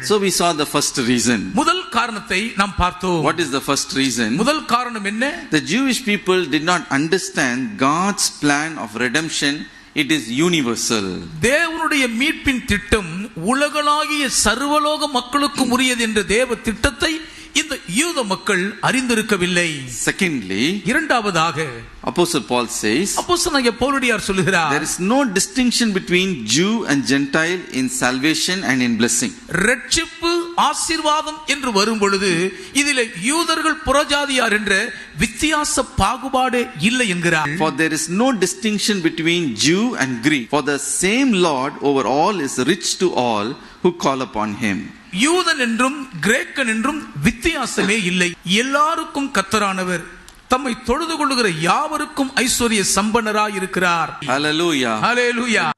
So we saw the first reason. முதல் காரணத்தை நாம் பார்த்தோம். What is the first reason? முதல் காரணம் என்ன? The Jewish people did not understand God's plan of redemption. It is universal. தேவனுடைய மீட்பின் திட்டம் உலகளாகிய சர்வலோக மக்களுக்கும் உரியது என்ற தேவ திட்டத்தை இந்த யூத மக்கள் அறிந்திருக்கவில்லை. Secondly, இரண்டாவதாக Apostle Paul says, அப்போஸ்தலனாகிய பவுலடியார் சொல்லுகிறார், there is no distinction between Jew and Gentile in salvation and in blessing. ரட்சிப்பு ஆசீர்வாதம் என்று வரும் பொழுது இதிலே யூதர்கள் புறஜாதியார் என்ற வித்தியாச பாகுபாடு இல்லை என்கிறார். For there is no distinction between Jew and Greek, for the same Lord over all is rich to all who call upon him. யூதன் என்றும் கிரேக்கன் என்றும் வித்தியாசமே இல்லை. எல்லாருக்கும் கர்த்தரானவர் தம்மை தொழுது கொள்ளுகிற யாவருக்கும் ஐஸ்வர்ய சம்பன்னராய் இருக்கிறார். Hallelujah. Hallelujah.